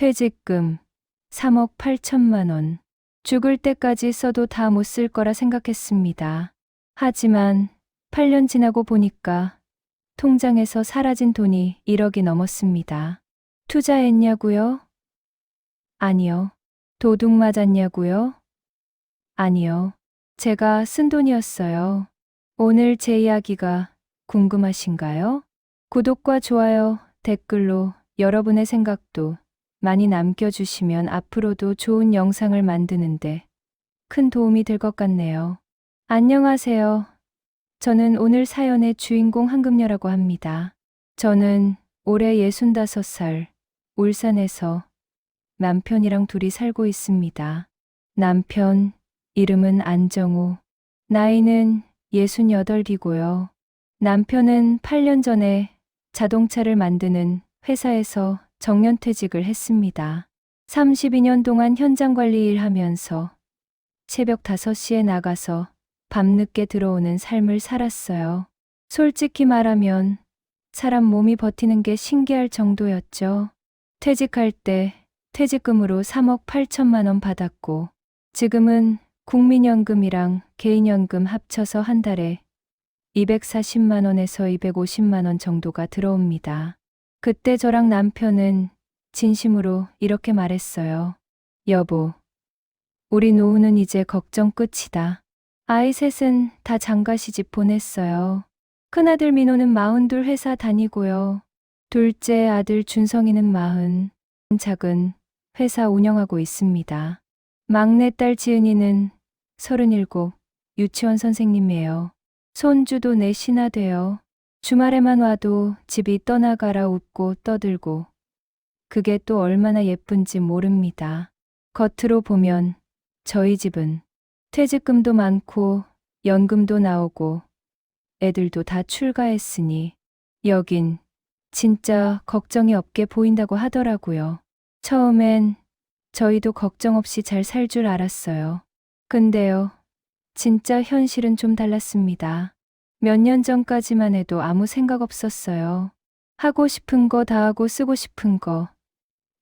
퇴직금 3억 8천만 원. 죽을 때까지 써도 다 못 쓸 거라 생각했습니다. 하지만 8년 지나고 보니까 통장에서 사라진 돈이 1억이 넘었습니다. 투자했냐고요? 아니요. 도둑 맞았냐고요? 아니요. 제가 쓴 돈이었어요. 오늘 제 이야기가 궁금하신가요? 구독과 좋아요, 댓글로 여러분의 생각도 많이 남겨주시면 앞으로도 좋은 영상을 만드는데 큰 도움이 될 것 같네요. 안녕하세요. 저는 오늘 사연의 주인공 한금녀라고 합니다. 저는 올해 65살, 울산에서 남편이랑 둘이 살고 있습니다. 남편, 이름은 안정우, 나이는 68이고요. 남편은 8년 전에 자동차를 만드는 회사에서 정년퇴직을 했습니다. 32년 동안 현장 관리 일하면서 새벽 5시에 나가서 밤늦게 들어오는 삶을 살았어요. 솔직히 말하면 사람 몸이 버티는 게 신기할 정도였죠. 퇴직할 때 퇴직금으로 3억 8천만 원 받았고 지금은 국민연금이랑 개인연금 합쳐서 한 달에 240만 원에서 250만 원 정도가 들어옵니다. 그때 저랑 남편은 진심으로 이렇게 말했어요. 여보, 우리 노후는 이제 걱정 끝이다. 아이 셋은 다 장가 시집 보냈어요. 큰아들 민호는 42 회사 다니고요. 둘째 아들 준성이는 40, 작은 회사 운영하고 있습니다. 막내딸 지은이는 37, 유치원 선생님이에요. 손주도 넷이나 돼요. 주말에만 와도 집이 떠나가라 웃고 떠들고 그게 또 얼마나 예쁜지 모릅니다. 겉으로 보면 저희 집은 퇴직금도 많고 연금도 나오고 애들도 다 출가했으니 여긴 진짜 걱정이 없게 보인다고 하더라고요. 처음엔 저희도 걱정 없이 잘 살 줄 알았어요. 근데요, 진짜 현실은 좀 달랐습니다. 몇 년 전까지만 해도 아무 생각 없었어요. 하고 싶은 거 다 하고 쓰고 싶은 거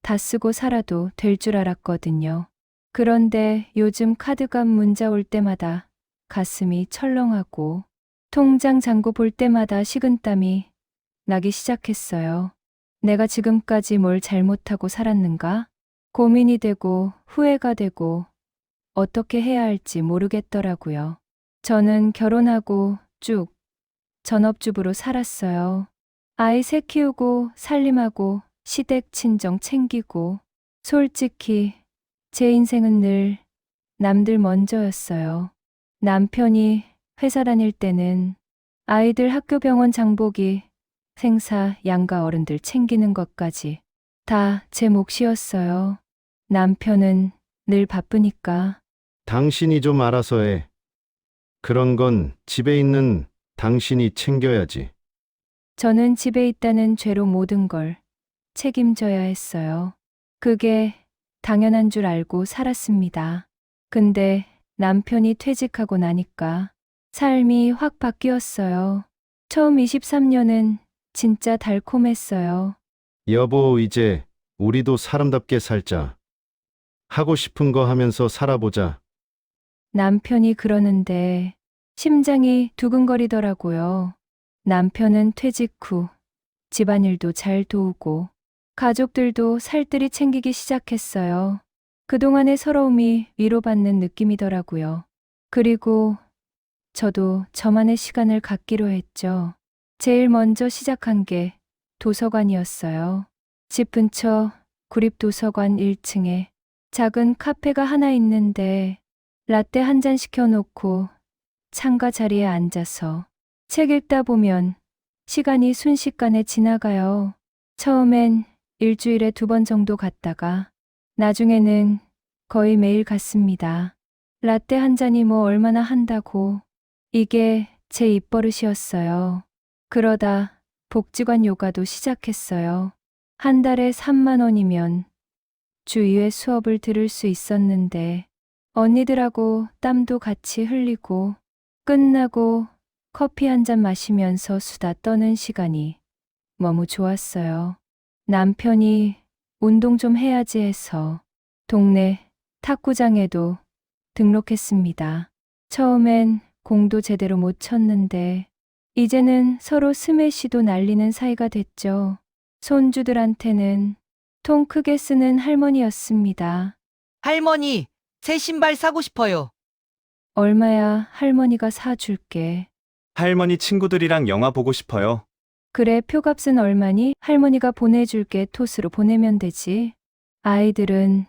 다 쓰고 살아도 될 줄 알았거든요. 그런데 요즘 카드값 문자 올 때마다 가슴이 철렁하고 통장 잔고 볼 때마다 식은땀이 나기 시작했어요. 내가 지금까지 뭘 잘못하고 살았는가? 고민이 되고 후회가 되고 어떻게 해야 할지 모르겠더라고요. 저는 결혼하고 쭉 전업주부로 살았어요. 아이 셋 키우고 살림하고 시댁 친정 챙기고 솔직히 제 인생은 늘 남들 먼저였어요. 남편이 회사 다닐 때는 아이들 학교 병원 장보기 생사 양가 어른들 챙기는 것까지 다 제 몫이었어요. 남편은 늘 바쁘니까 당신이 좀 알아서 해. 그런 건 집에 있는 당신이 챙겨야지. 저는 집에 있다는 죄로 모든 걸 책임져야 했어요. 그게 당연한 줄 알고 살았습니다. 근데 남편이 퇴직하고 나니까 삶이 확 바뀌었어요. 처음 23년은 진짜 달콤했어요. 여보, 이제 우리도 사람답게 살자. 하고 싶은 거 하면서 살아보자. 남편이 그러는데 심장이 두근거리더라고요. 남편은 퇴직 후 집안일도 잘 도우고 가족들도 살뜰히 챙기기 시작했어요. 그동안의 서러움이 위로받는 느낌이더라고요. 그리고 저도 저만의 시간을 갖기로 했죠. 제일 먼저 시작한 게 도서관이었어요. 집 근처 구립도서관 1층에 작은 카페가 하나 있는데 라떼 한 잔 시켜놓고 창가 자리에 앉아서 책 읽다 보면 시간이 순식간에 지나가요. 처음엔 일주일에 2번 정도 갔다가 나중에는 거의 매일 갔습니다. 라떼 한 잔이 뭐 얼마나 한다고. 이게 제 입버릇이었어요. 그러다 복지관 요가도 시작했어요. 한 달에 3만 원이면 주 2회 수업을 들을 수 있었는데 언니들하고 땀도 같이 흘리고 끝나고 커피 한 잔 마시면서 수다 떠는 시간이 너무 좋았어요. 남편이 운동 좀 해야지 해서 동네 탁구장에도 등록했습니다. 처음엔 공도 제대로 못 쳤는데 이제는 서로 스매시도 날리는 사이가 됐죠. 손주들한테는 통 크게 쓰는 할머니였습니다. 할머니, 새 신발 사고 싶어요. 얼마야 할머니가 사줄게. 할머니 친구들이랑 영화 보고 싶어요. 그래 표값은 얼마니? 할머니가 보내줄게 톳으로 보내면 되지. 아이들은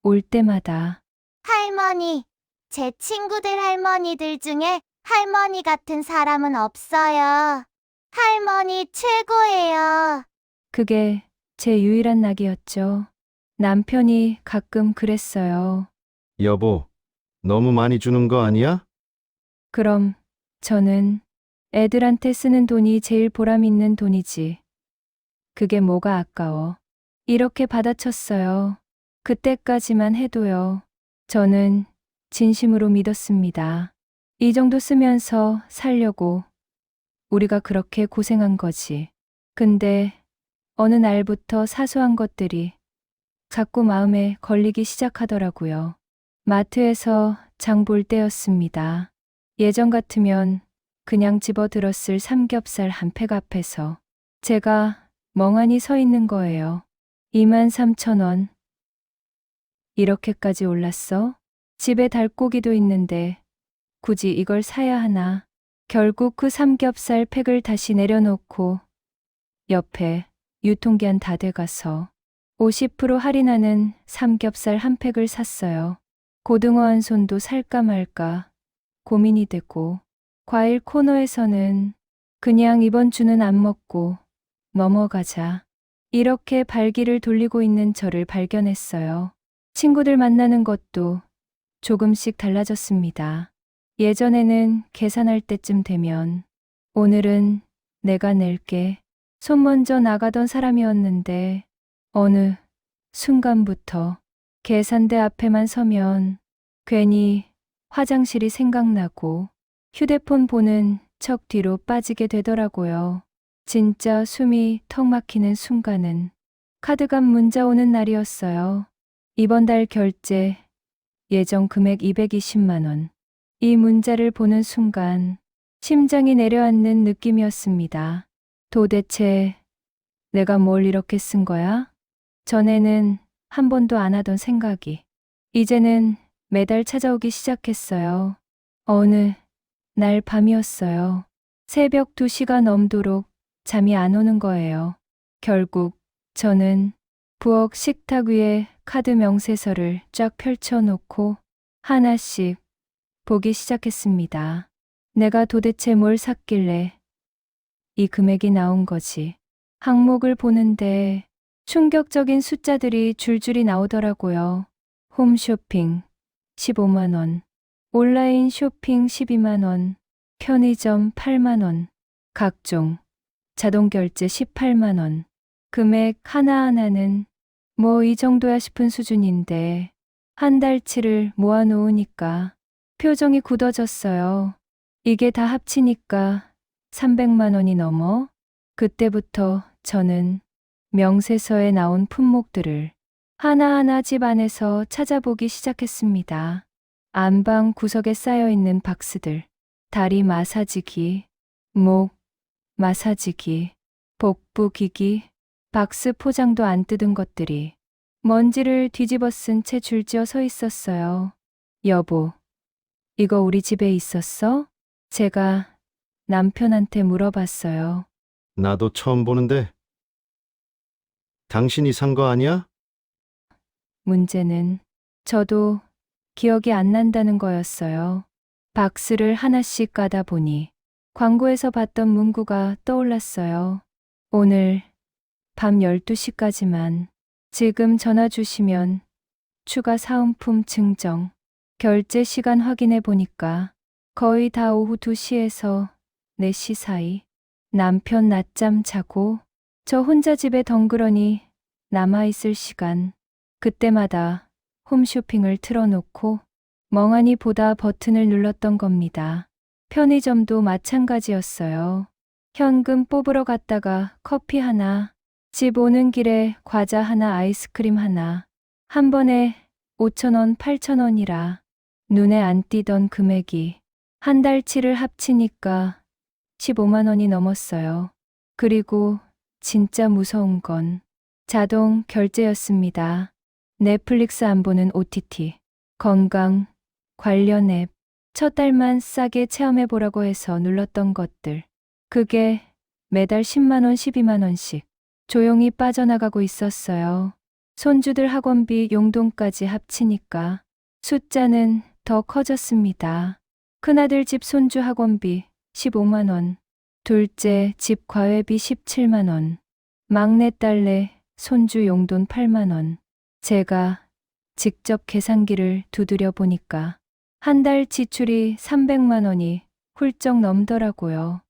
올 때마다 할머니, 제 친구들 할머니들 중에 할머니 같은 사람은 없어요. 할머니 최고예요. 그게 제 유일한 낙이었죠. 남편이 가끔 그랬어요. 여보, 너무 많이 주는 거 아니야? 그럼 저는 애들한테 쓰는 돈이 제일 보람 있는 돈이지. 그게 뭐가 아까워. 이렇게 받아쳤어요. 그때까지만 해도요. 저는 진심으로 믿었습니다. 이 정도 쓰면서 살려고 우리가 그렇게 고생한 거지. 근데 어느 날부터 사소한 것들이 자꾸 마음에 걸리기 시작하더라고요. 마트에서 장 볼 때였습니다. 예전 같으면 그냥 집어들었을 삼겹살 한 팩 앞에서 제가 멍하니 서 있는 거예요. 23,000원. 이렇게까지 올랐어? 집에 닭고기도 있는데 굳이 이걸 사야 하나? 결국 그 삼겹살 팩을 다시 내려놓고 옆에 유통기한 다 돼가서 50% 할인하는 삼겹살 한 팩을 샀어요. 고등어 한 손도 살까 말까 고민이 되고 과일 코너에서는 그냥 이번 주는 안 먹고 넘어가자. 이렇게 발기를 돌리고 있는 저를 발견했어요. 친구들 만나는 것도 조금씩 달라졌습니다. 예전에는 계산할 때쯤 되면 오늘은 내가 낼게. 손 먼저 나가던 사람이었는데 어느 순간부터 계산대 앞에만 서면 괜히 화장실이 생각나고 휴대폰 보는 척 뒤로 빠지게 되더라고요. 진짜 숨이 턱 막히는 순간은 카드값 문자 오는 날이었어요. 이번 달 결제 예정 금액 220만 원. 이 문자를 보는 순간 심장이 내려앉는 느낌이었습니다. 도대체 내가 뭘 이렇게 쓴 거야? 전에는 한 번도 안 하던 생각이 이제는 매달 찾아오기 시작했어요. 어느 날 밤이었어요. 새벽 2시가 넘도록 잠이 안 오는 거예요. 결국 저는 부엌 식탁 위에 카드 명세서를 쫙 펼쳐놓고 하나씩 보기 시작했습니다. 내가 도대체 뭘 샀길래 이 금액이 나온 거지. 항목을 보는데 충격적인 숫자들이 줄줄이 나오더라고요. 홈쇼핑 15만 원, 온라인 쇼핑 12만 원, 편의점 8만 원, 각종 자동결제 18만 원. 금액 하나하나는 뭐 이 정도야 싶은 수준인데 한 달치를 모아놓으니까 표정이 굳어졌어요. 이게 다 합치니까 300만 원이 넘어. 그때부터 저는 명세서에 나온 품목들을 하나하나 집 안에서 찾아보기 시작했습니다. 안방 구석에 쌓여있는 박스들, 다리 마사지기, 목 마사지기, 복부 기기, 박스 포장도 안 뜯은 것들이 먼지를 뒤집어 쓴 채 줄지어 서 있었어요. 여보, 이거 우리 집에 있었어? 제가 남편한테 물어봤어요. 나도 처음 보는데. 당신이 산 거 아니야? 문제는 저도 기억이 안 난다는 거였어요. 박스를 하나씩 까다 보니 광고에서 봤던 문구가 떠올랐어요. 오늘 밤 12시까지만 지금 전화 주시면 추가 사은품 증정. 결제 시간 확인해 보니까 거의 다 오후 2시에서 4시 사이. 남편 낮잠 자고 저 혼자 집에 덩그러니 남아있을 시간. 그때마다 홈쇼핑을 틀어놓고 멍하니 보다 버튼을 눌렀던 겁니다. 편의점도 마찬가지였어요. 현금 뽑으러 갔다가 커피 하나 집 오는 길에 과자 하나, 아이스크림 하나. 한 번에 5,000원, 8,000원이라 눈에 안 띄던 금액이 한 달치를 합치니까 15만 원이 넘었어요. 그리고 진짜 무서운 건 자동 결제였습니다. 넷플릭스 안 보는 OTT, 건강 관련 앱, 첫 달만 싸게 체험해보라고 해서 눌렀던 것들. 그게 매달 10만 원, 12만 원씩 조용히 빠져나가고 있었어요. 손주들 학원비 용돈까지 합치니까 숫자는 더 커졌습니다. 큰아들 집 손주 학원비 15만 원, 둘째 집 과외비 17만 원, 막내딸내 손주 용돈 8만 원. 제가 직접 계산기를 두드려 보니까 한 달 지출이 300만 원이 훌쩍 넘더라고요.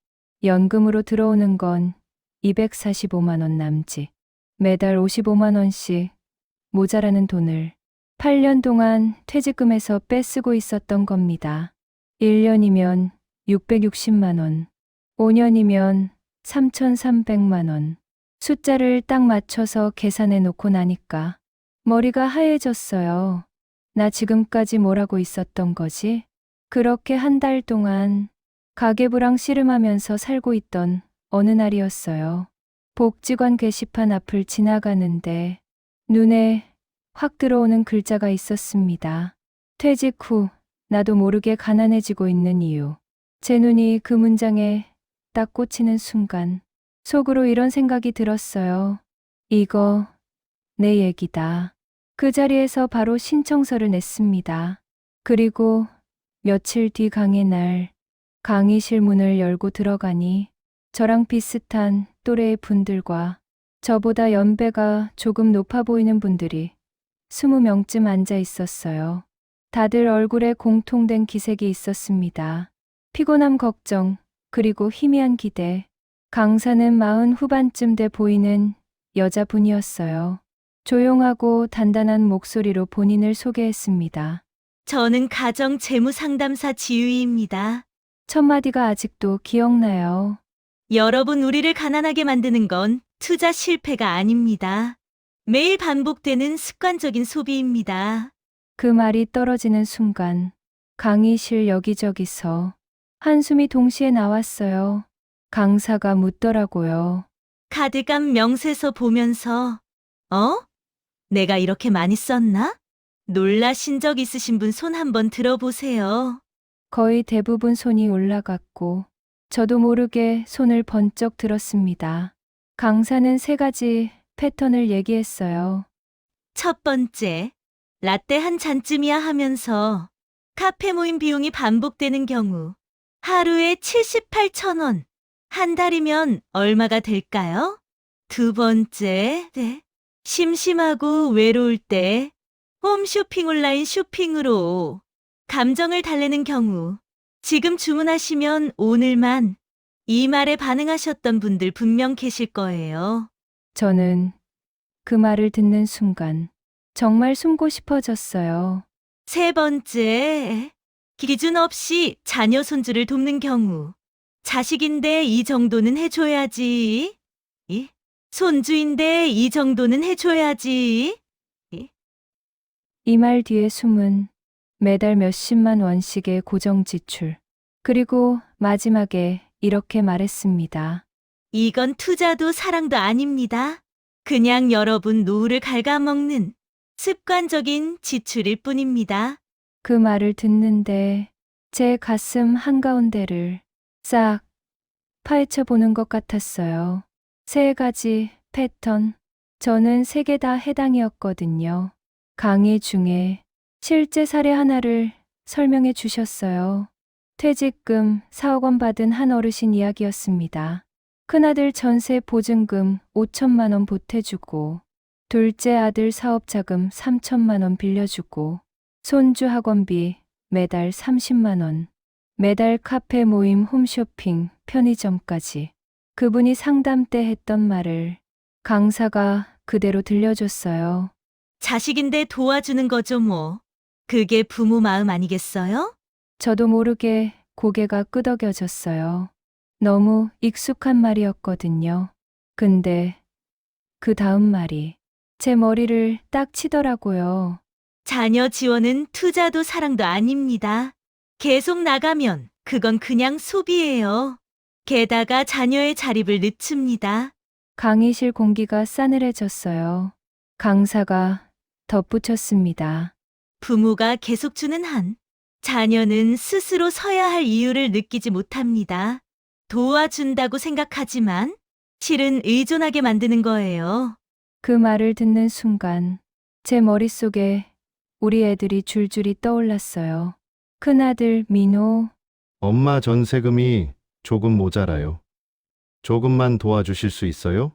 연금으로 들어오는 건 245만 원 남짓. 매달 55만 원씩 모자라는 돈을 8년 동안 퇴직금에서 빼쓰고 있었던 겁니다. 1년이면 660만 원, 5년이면 3,300만 원. 숫자를 딱 맞춰서 계산해 놓고 나니까 머리가 하얘졌어요. 나 지금까지 뭘 하고 있었던 거지? 그렇게 한 달 동안 가계부랑 씨름하면서 살고 있던 어느 날이었어요. 복지관 게시판 앞을 지나가는데 눈에 확 들어오는 글자가 있었습니다. 퇴직 후 나도 모르게 가난해지고 있는 이유. 제 눈이 그 문장에 딱 꽂히는 순간 속으로 이런 생각이 들었어요. 이거 내 얘기다. 그 자리에서 바로 신청서를 냈습니다. 그리고 며칠 뒤 강의 날 강의실 문을 열고 들어가니 저랑 비슷한 또래의 분들과 저보다 연배가 조금 높아 보이는 분들이 20명쯤 앉아 있었어요. 다들 얼굴에 공통된 기색이 있었습니다. 피곤함, 걱정, 그리고 희미한 기대. 강사는 40 후반쯤 돼 보이는 여자분이었어요. 조용하고 단단한 목소리로 본인을 소개했습니다. 저는 가정 재무 상담사 지유이입니다. 첫 마디가 아직도 기억나요. 여러분, 우리를 가난하게 만드는 건 투자 실패가 아닙니다. 매일 반복되는 습관적인 소비입니다. 그 말이 떨어지는 순간 강의실 여기저기서 한숨이 동시에 나왔어요. 강사가 묻더라고요. 카드값 명세서 보면서 내가 이렇게 많이 썼나? 놀라신 적 있으신 분 손 한번 들어보세요. 거의 대부분 손이 올라갔고 저도 모르게 손을 번쩍 들었습니다. 강사는 3가지 패턴을 얘기했어요. 첫 번째, 라떼 한 잔쯤이야 하면서 카페 모임 비용이 반복되는 경우 하루에 78,000원, 한 달이면 얼마가 될까요? 두 번째, 심심하고 외로울 때 홈쇼핑 온라인 쇼핑으로 감정을 달래는 경우 지금 주문하시면 오늘만 이 말에 반응하셨던 분들 분명 계실 거예요. 저는 그 말을 듣는 순간 정말 숨고 싶어졌어요. 세 번째, 기준 없이 자녀 손주를 돕는 경우 자식인데 이 정도는 해줘야지. 손주인데 이 정도는 해줘야지. 이 말 뒤에 숨은 매달 몇십만 원씩의 고정 지출. 그리고 마지막에 이렇게 말했습니다. 이건 투자도 사랑도 아닙니다. 그냥 여러분 노후를 갉아먹는 습관적인 지출일 뿐입니다. 그 말을 듣는데 제 가슴 한가운데를 싹 파헤쳐 보는 것 같았어요. 3가지 패턴. 저는 3개 다 해당이었거든요. 강의 중에 실제 사례 하나를 설명해 주셨어요. 퇴직금 4억 원 받은 한 어르신 이야기였습니다. 큰아들 전세 보증금 5천만 원 보태주고 둘째 아들 사업자금 3천만 원 빌려주고 손주 학원비 매달 30만 원, 매달 카페 모임 홈쇼핑 편의점까지. 그분이 상담 때 했던 말을 강사가 그대로 들려줬어요. 자식인데 도와주는 거죠 뭐. 그게 부모 마음 아니겠어요? 저도 모르게 고개가 끄덕여졌어요. 너무 익숙한 말이었거든요. 근데 그 다음 말이 제 머리를 딱 치더라고요. 자녀 지원은 투자도 사랑도 아닙니다. 계속 나가면 그건 그냥 소비예요. 게다가 자녀의 자립을 늦춥니다. 강의실 공기가 싸늘해졌어요. 강사가 덧붙였습니다. 부모가 계속 주는 한 자녀는 스스로 서야 할 이유를 느끼지 못합니다. 도와준다고 생각하지만 실은 의존하게 만드는 거예요. 그 말을 듣는 순간 제 머릿속에 우리 애들이 줄줄이 떠올랐어요. 큰아들 민호, 엄마 전세금이 조금 모자라요. 조금만 도와주실 수 있어요?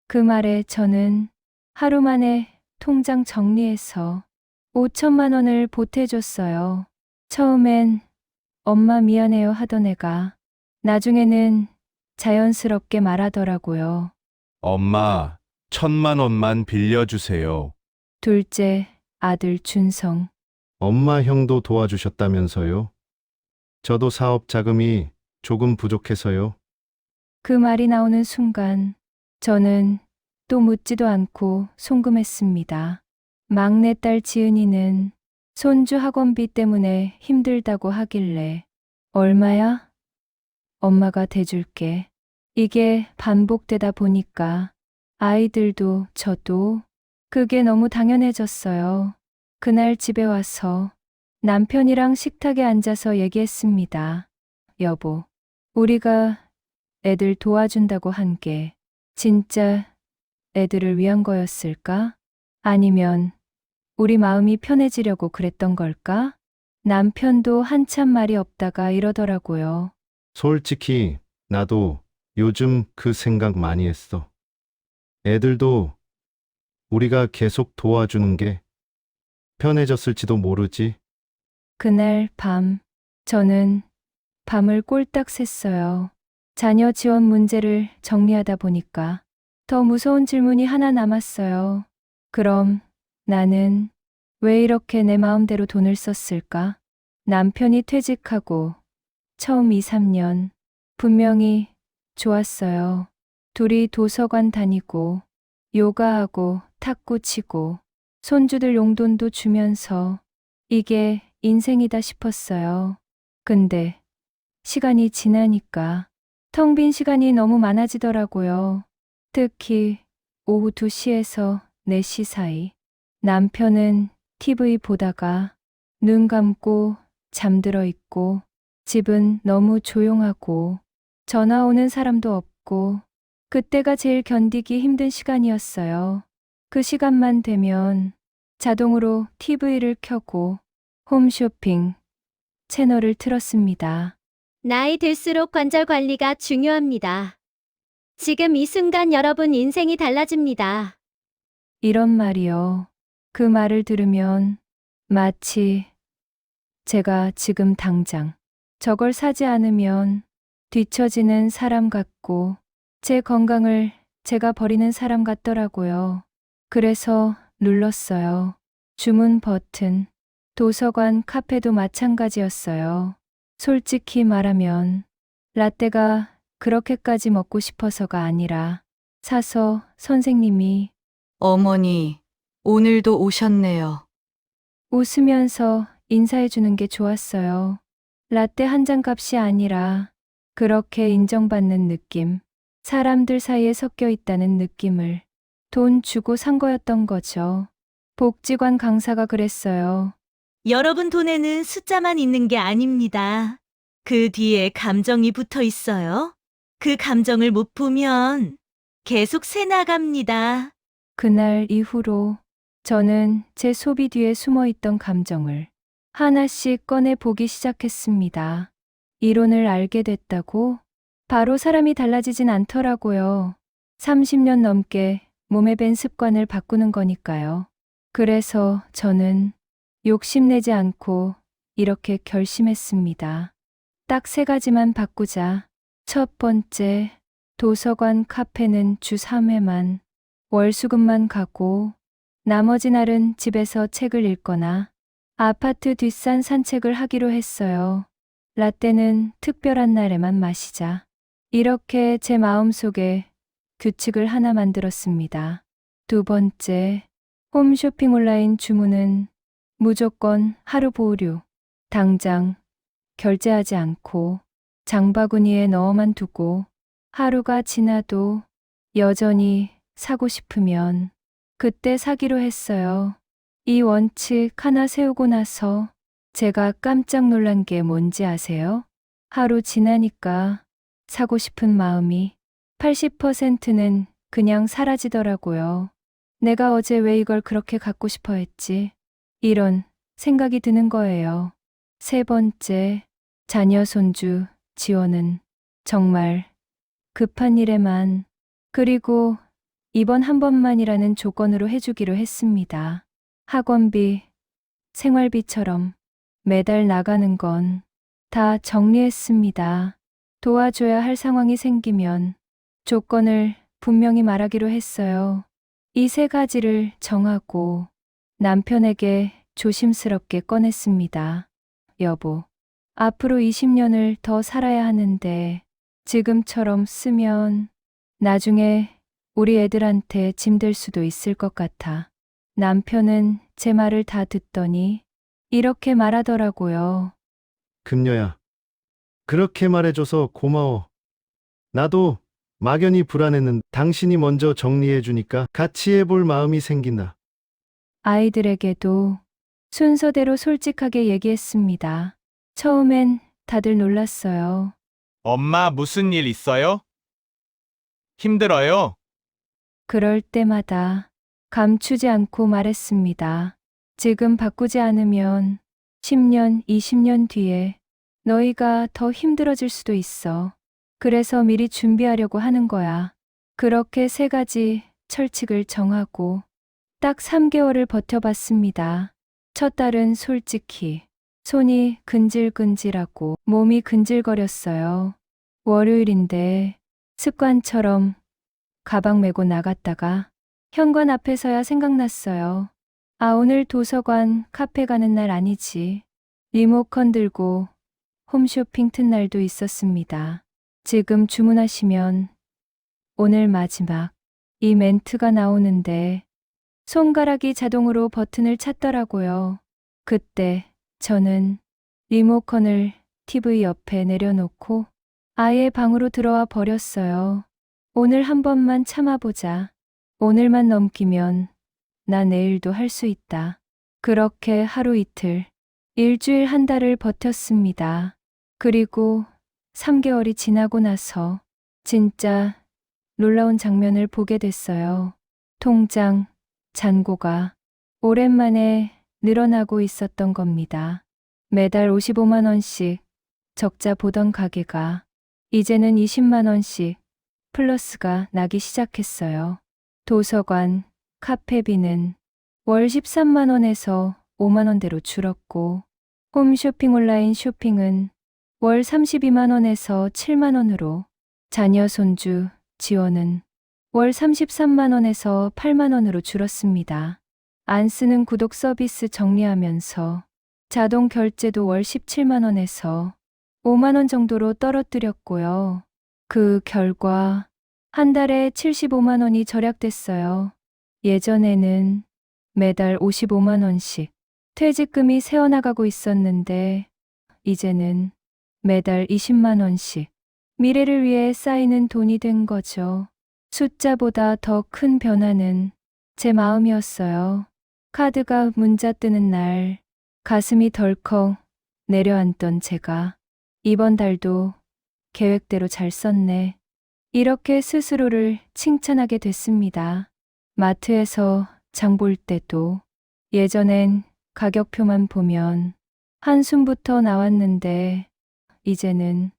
그 말에 저는 하루 만에 통장 정리해서 5천만 원을 보태줬어요. 처음엔 엄마 미안해요 하던 애가 나중에는 자연스럽게 말하더라고요. 엄마, 1,000만 원만 빌려주세요. 둘째 아들 준성. 엄마 형도 도와주셨다면서요? 저도 사업 자금이 조금 부족해서요. 그 말이 나오는 순간 저는 또 묻지도 않고 송금했습니다. 막내딸 지은이는 손주 학원비 때문에 힘들다고 하길래 얼마야? 엄마가 대줄게. 이게 반복되다 보니까 아이들도 저도 그게 너무 당연해졌어요. 그날 집에 와서 남편이랑 식탁에 앉아서 얘기했습니다. 여보, 우리가 애들 도와준다고 한 게 진짜 애들을 위한 거였을까? 아니면 우리 마음이 편해지려고 그랬던 걸까? 남편도 한참 말이 없다가 이러더라고요. 솔직히 나도 요즘 그 생각 많이 했어. 애들도 우리가 계속 도와주는 게 편해졌을지도 모르지. 그날 밤 저는 밤을 꼴딱 샜어요. 자녀 지원 문제를 정리하다 보니까 더 무서운 질문이 하나 남았어요. 그럼 나는 왜 이렇게 내 마음대로 돈을 썼을까? 남편이 퇴직하고 처음 2, 3년 분명히 좋았어요. 둘이 도서관 다니고 요가하고 탁구 치고 손주들 용돈도 주면서 이게 인생이다 싶었어요. 근데 시간이 지나니까 텅 빈 시간이 너무 많아지더라고요. 특히 오후 2시에서 4시 사이 남편은 TV 보다가 눈 감고 잠들어 있고 집은 너무 조용하고 전화 오는 사람도 없고 그때가 제일 견디기 힘든 시간이었어요. 그 시간만 되면 자동으로 TV를 켜고 홈쇼핑 채널을 틀었습니다. 나이 들수록 관절 관리가 중요합니다. 지금 이 순간 여러분 인생이 달라집니다. 이런 말이요. 그 말을 들으면 마치 제가 지금 당장 저걸 사지 않으면 뒤처지는 사람 같고 제 건강을 제가 버리는 사람 같더라고요. 그래서 눌렀어요. 주문 버튼. 도서관, 카페도 마찬가지였어요. 솔직히 말하면 라떼가 그렇게까지 먹고 싶어서가 아니라 사서 선생님이 어머니, 오늘도 오셨네요. 웃으면서 인사해 주는 게 좋았어요. 라떼 한 잔 값이 아니라 그렇게 인정받는 느낌, 사람들 사이에 섞여 있다는 느낌을 돈 주고 산 거였던 거죠. 복지관 강사가 그랬어요. 여러분 돈에는 숫자만 있는 게 아닙니다. 그 뒤에 감정이 붙어 있어요. 그 감정을 못 보면 계속 새 나갑니다. 그날 이후로 저는 제 소비 뒤에 숨어 있던 감정을 하나씩 꺼내 보기 시작했습니다. 이론을 알게 됐다고 바로 사람이 달라지진 않더라고요. 30년 넘게 몸에 밴 습관을 바꾸는 거니까요. 그래서 저는 욕심내지 않고 이렇게 결심했습니다. 딱 3가지만 바꾸자. 첫 번째, 도서관 카페는 주 3회만, 월수금만 가고 나머지 날은 집에서 책을 읽거나 아파트 뒷산 산책을 하기로 했어요. 라떼는 특별한 날에만 마시자. 이렇게 제 마음속에 규칙을 하나 만들었습니다. 두 번째, 홈쇼핑 온라인 주문은 무조건 하루 보류, 당장 결제하지 않고 장바구니에 넣어만 두고 하루가 지나도 여전히 사고 싶으면 그때 사기로 했어요. 이 원칙 하나 세우고 나서 제가 깜짝 놀란 게 뭔지 아세요? 하루 지나니까 사고 싶은 마음이 80%는 그냥 사라지더라고요. 내가 어제 왜 이걸 그렇게 갖고 싶어 했지? 이런 생각이 드는 거예요. 세 번째, 자녀 손주 지원은 정말 급한 일에만 그리고 이번 한 번만이라는 조건으로 해주기로 했습니다. 학원비, 생활비처럼 매달 나가는 건 다 정리했습니다. 도와줘야 할 상황이 생기면 조건을 분명히 말하기로 했어요. 이 세 가지를 정하고 남편에게 조심스럽게 꺼냈습니다. 여보, 앞으로 20년을 더 살아야 하는데 지금처럼 쓰면 나중에 우리 애들한테 짐 될 수도 있을 것 같아. 남편은 제 말을 다 듣더니 이렇게 말하더라고요. 금녀야, 그렇게 말해줘서 고마워. 나도 막연히 불안했는데 당신이 먼저 정리해주니까 같이 해볼 마음이 생긴다. 아이들에게도 순서대로 솔직하게 얘기했습니다. 처음엔 다들 놀랐어요. 엄마 무슨 일 있어요? 힘들어요? 그럴 때마다 감추지 않고 말했습니다. 지금 바꾸지 않으면 10년, 20년 뒤에 너희가 더 힘들어질 수도 있어. 그래서 미리 준비하려고 하는 거야. 그렇게 세 가지 철칙을 정하고 딱 3개월을 버텨봤습니다. 첫 달은 솔직히 손이 근질근질하고 몸이 근질거렸어요. 월요일인데 습관처럼 가방 메고 나갔다가 현관 앞에서야 생각났어요. 아, 오늘 도서관, 카페 가는 날 아니지. 리모컨 들고 홈쇼핑 튼 날도 있었습니다. 지금 주문하시면 오늘 마지막 이 멘트가 나오는데 손가락이 자동으로 버튼을 찾더라고요. 그때 저는 리모컨을 TV 옆에 내려놓고 아예 방으로 들어와 버렸어요. 오늘 한 번만 참아보자. 오늘만 넘기면 나 내일도 할 수 있다. 그렇게 하루 이틀, 일주일 한 달을 버텼습니다. 그리고 3개월이 지나고 나서 진짜 놀라운 장면을 보게 됐어요. 통장, 잔고가 오랜만에 늘어나고 있었던 겁니다. 매달 55만 원씩 적자 보던 가게가 이제는 20만 원씩 플러스가 나기 시작했어요. 도서관, 카페비는 월 13만 원에서 5만 원대로 줄었고 홈쇼핑 온라인 쇼핑은 월 32만 원에서 7만 원으로 자녀 손주 지원은 월 33만 원에서 8만 원으로 줄었습니다. 안 쓰는 구독 서비스 정리하면서 자동 결제도 월 17만 원에서 5만 원 정도로 떨어뜨렸고요. 그 결과 한 달에 75만 원이 절약됐어요. 예전에는 매달 55만 원씩 퇴직금이 새어나가고 있었는데 이제는 매달 20만 원씩 미래를 위해 쌓이는 돈이 된 거죠. 숫자보다 더 큰 변화는 제 마음이었어요. 카드가 문자 뜨는 날 가슴이 덜컥 내려앉던 제가 이번 달도 계획대로 잘 썼네. 이렇게 스스로를 칭찬하게 됐습니다. 마트에서 장 볼 때도 예전엔 가격표만 보면 한숨부터 나왔는데 이제는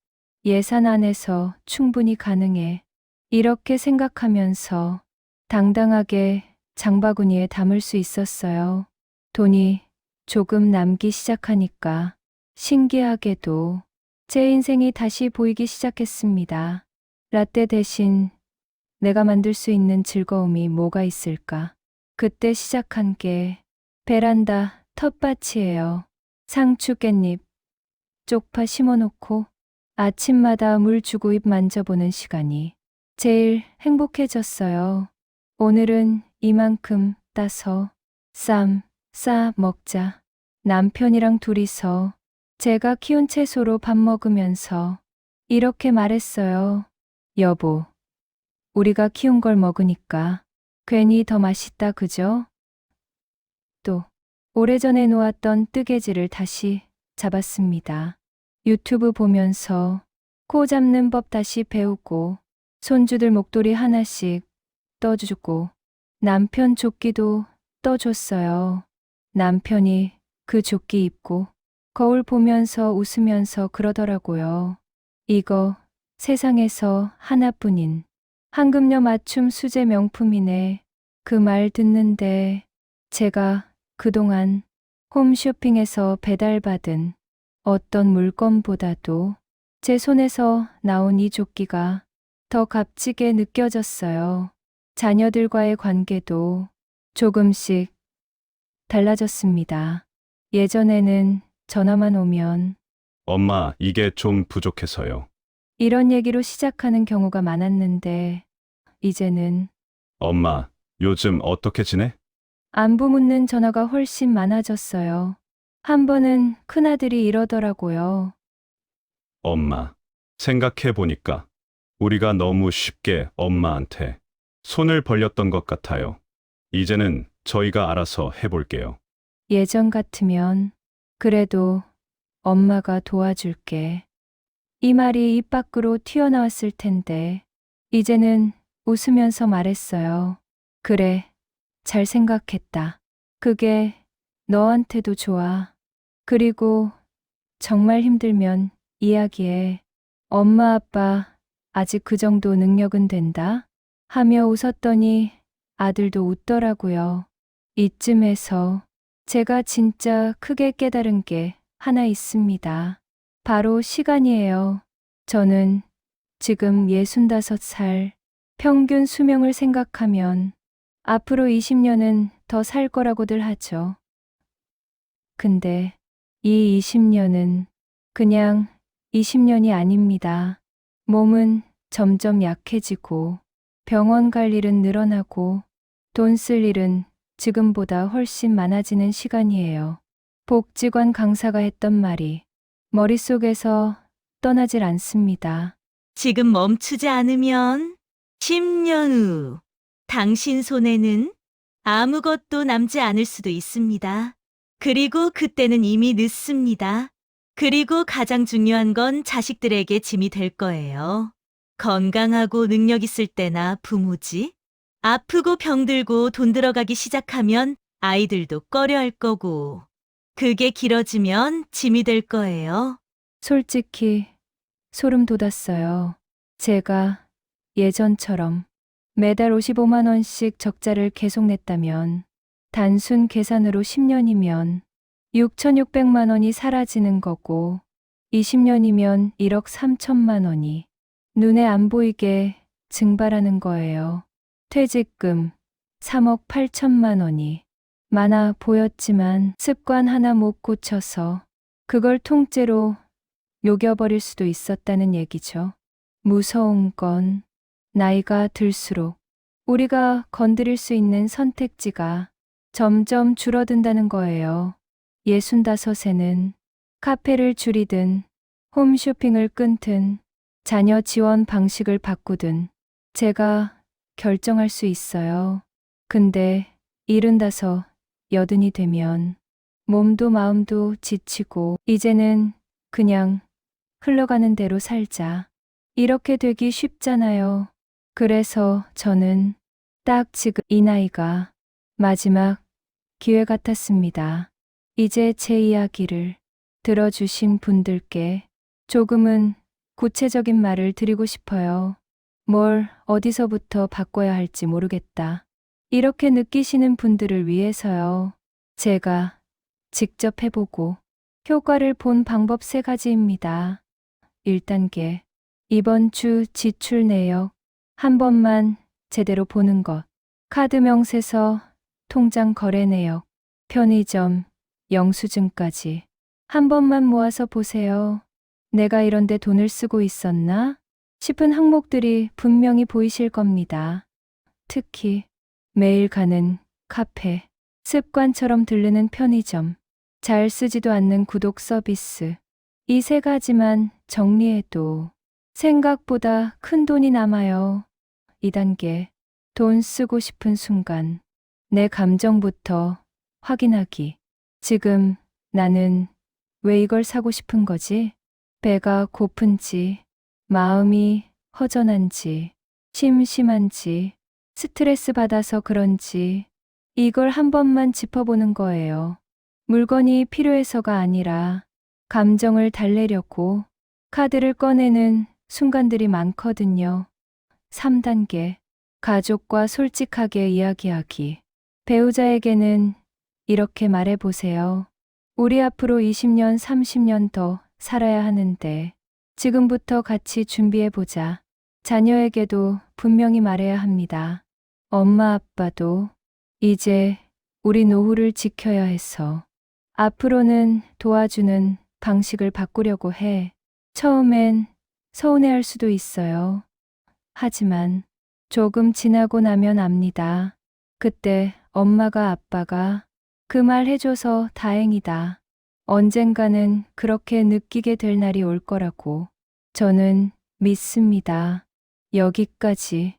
예산 안에서 충분히 가능해. 이렇게 생각하면서 당당하게 장바구니에 담을 수 있었어요. 돈이 조금 남기 시작하니까 신기하게도 제 인생이 다시 보이기 시작했습니다. 라떼 대신 내가 만들 수 있는 즐거움이 뭐가 있을까? 그때 시작한 게 베란다 텃밭이에요. 상추, 깻잎, 쪽파 심어놓고 아침마다 물 주고 잎 만져보는 시간이 제일 행복해졌어요. 오늘은 이만큼 따서 싸 먹자. 남편이랑 둘이서 제가 키운 채소로 밥 먹으면서 이렇게 말했어요. 여보, 우리가 키운 걸 먹으니까 괜히 더 맛있다, 그죠? 또 오래전에 놓았던 뜨개질을 다시 잡았습니다. 유튜브 보면서 코 잡는 법 다시 배우고 손주들 목도리 하나씩 떠주고 남편 조끼도 떠줬어요. 남편이 그 조끼 입고 거울 보면서 웃으면서 그러더라고요. 이거 세상에서 하나뿐인 황금녀 맞춤 수제 명품이네. 그 말 듣는데 제가 그동안 홈쇼핑에서 배달받은 어떤 물건보다도 제 손에서 나온 이 조끼가 더 값지게 느껴졌어요. 자녀들과의 관계도 조금씩 달라졌습니다. 예전에는 전화만 오면 엄마, 이게 좀 부족해서요. 이런 얘기로 시작하는 경우가 많았는데 이제는 엄마, 요즘 어떻게 지내? 안부 묻는 전화가 훨씬 많아졌어요. 한 번은 큰아들이 이러더라고요. 엄마, 생각해보니까 우리가 너무 쉽게 엄마한테 손을 벌렸던 것 같아요. 이제는 저희가 알아서 해볼게요. 예전 같으면 그래도 엄마가 도와줄게. 이 말이 입 밖으로 튀어나왔을 텐데 이제는 웃으면서 말했어요. 그래, 잘 생각했다. 그게 너한테도 좋아. 그리고 정말 힘들면 이야기해. 엄마 아빠 아직 그 정도 능력은 된다? 하며 웃었더니 아들도 웃더라고요. 이쯤에서 제가 진짜 크게 깨달은 게 하나 있습니다. 바로 시간이에요. 저는 지금 65살 평균 수명을 생각하면 앞으로 20년은 더 살 거라고들 하죠. 근데 이 20년은 그냥 20년이 아닙니다. 몸은 점점 약해지고 병원 갈 일은 늘어나고 돈 쓸 일은 지금보다 훨씬 많아지는 시간이에요. 복지관 강사가 했던 말이 머릿속에서 떠나질 않습니다. 지금 멈추지 않으면 10년 후 당신 손에는 아무것도 남지 않을 수도 있습니다. 그리고 그때는 이미 늦습니다. 그리고 가장 중요한 건 자식들에게 짐이 될 거예요. 건강하고 능력 있을 때나 부모지. 아프고 병들고 돈 들어가기 시작하면 아이들도 꺼려할 거고. 그게 길어지면 짐이 될 거예요. 솔직히 소름 돋았어요. 제가 예전처럼 매달 55만 원씩 적자를 계속 냈다면 단순 계산으로 10년이면 6,600만 원이 사라지는 거고 20년이면 1억 3천만 원이 눈에 안 보이게 증발하는 거예요. 퇴직금 3억 8천만 원이 많아 보였지만 습관 하나 못 고쳐서 그걸 통째로 녹여버릴 수도 있었다는 얘기죠. 무서운 건 나이가 들수록 우리가 건드릴 수 있는 선택지가 점점 줄어든다는 거예요. 65에는 카페를 줄이든 홈쇼핑을 끊든 자녀 지원 방식을 바꾸든 제가 결정할 수 있어요. 근데 75, 80이 되면 몸도 마음도 지치고 이제는 그냥 흘러가는 대로 살자. 이렇게 되기 쉽잖아요. 그래서 저는 딱 지금 이 나이가 마지막 기회 같았습니다. 이제 제 이야기를 들어주신 분들께 조금은 구체적인 말을 드리고 싶어요. 뭘 어디서부터 바꿔야 할지 모르겠다. 이렇게 느끼시는 분들을 위해서요. 제가 직접 해보고 효과를 본 방법 3가지입니다. 1단계. 이번 주 지출 내역 한 번만 제대로 보는 것. 카드 명세서, 통장 거래 내역, 편의점, 영수증까지 한 번만 모아서 보세요. 내가 이런데 돈을 쓰고 있었나? 싶은 항목들이 분명히 보이실 겁니다. 특히 매일 가는 카페, 습관처럼 들르는 편의점, 잘 쓰지도 않는 구독 서비스. 이 세 가지만 정리해도 생각보다 큰 돈이 남아요. 2단계. 돈 쓰고 싶은 순간. 내 감정부터 확인하기. 지금 나는 왜 이걸 사고 싶은 거지? 배가 고픈지, 마음이 허전한지, 심심한지, 스트레스 받아서 그런지, 이걸 한 번만 짚어보는 거예요. 물건이 필요해서가 아니라 감정을 달래려고 카드를 꺼내는 순간들이 많거든요. 3단계. 가족과 솔직하게 이야기하기. 배우자에게는 이렇게 말해보세요. 우리 앞으로 20년, 30년 더 살아야 하는데 지금부터 같이 준비해보자. 자녀에게도 분명히 말해야 합니다. 엄마 아빠도 이제 우리 노후를 지켜야 해서 앞으로는 도와주는 방식을 바꾸려고 해. 처음엔 서운해할 수도 있어요. 하지만 조금 지나고 나면 압니다. 그때 엄마가 아빠가 그 말 해줘서 다행이다. 언젠가는 그렇게 느끼게 될 날이 올 거라고 저는 믿습니다. 여기까지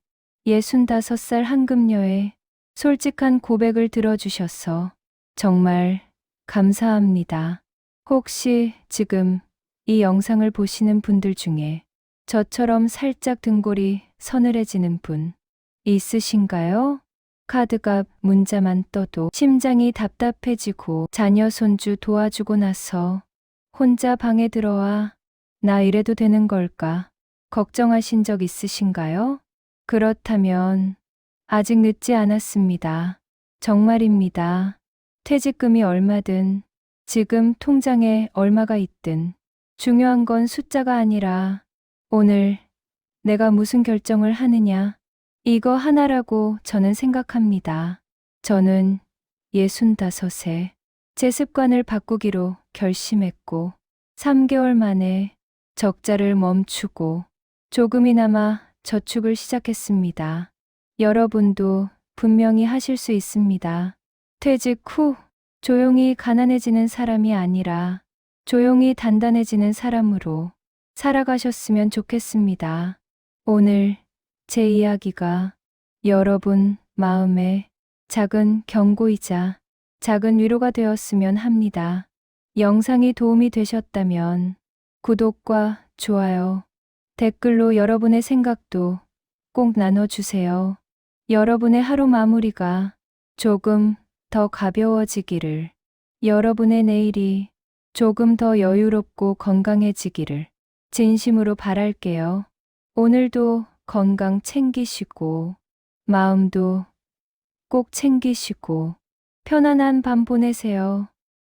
65살 한금녀의 솔직한 고백을 들어주셔서 정말 감사합니다. 혹시 지금 이 영상을 보시는 분들 중에 저처럼 살짝 등골이 서늘해지는 분 있으신가요? 카드값 문자만 떠도 심장이 답답해지고 자녀 손주 도와주고 나서 혼자 방에 들어와 나 이래도 되는 걸까 걱정하신 적 있으신가요? 그렇다면 아직 늦지 않았습니다. 정말입니다. 퇴직금이 얼마든 지금 통장에 얼마가 있든 중요한 건 숫자가 아니라 오늘 내가 무슨 결정을 하느냐 이거 하나라고 저는 생각합니다. 저는 65세 제 습관을 바꾸기로 결심했고 3개월 만에 적자를 멈추고 조금이나마 저축을 시작했습니다. 여러분도 분명히 하실 수 있습니다. 퇴직 후 조용히 가난해지는 사람이 아니라 조용히 단단해지는 사람으로 살아가셨으면 좋겠습니다. 오늘 제 이야기가 여러분 마음에 작은 경고이자 작은 위로가 되었으면 합니다. 영상이 도움이 되셨다면 구독과 좋아요, 댓글로 여러분의 생각도 꼭 나눠주세요. 여러분의 하루 마무리가 조금 더 가벼워지기를, 여러분의 내일이 조금 더 여유롭고 건강해지기를 진심으로 바랄게요. 오늘도 건강 챙기시고 마음도 꼭 챙기시고 편안한 밤 보내세요.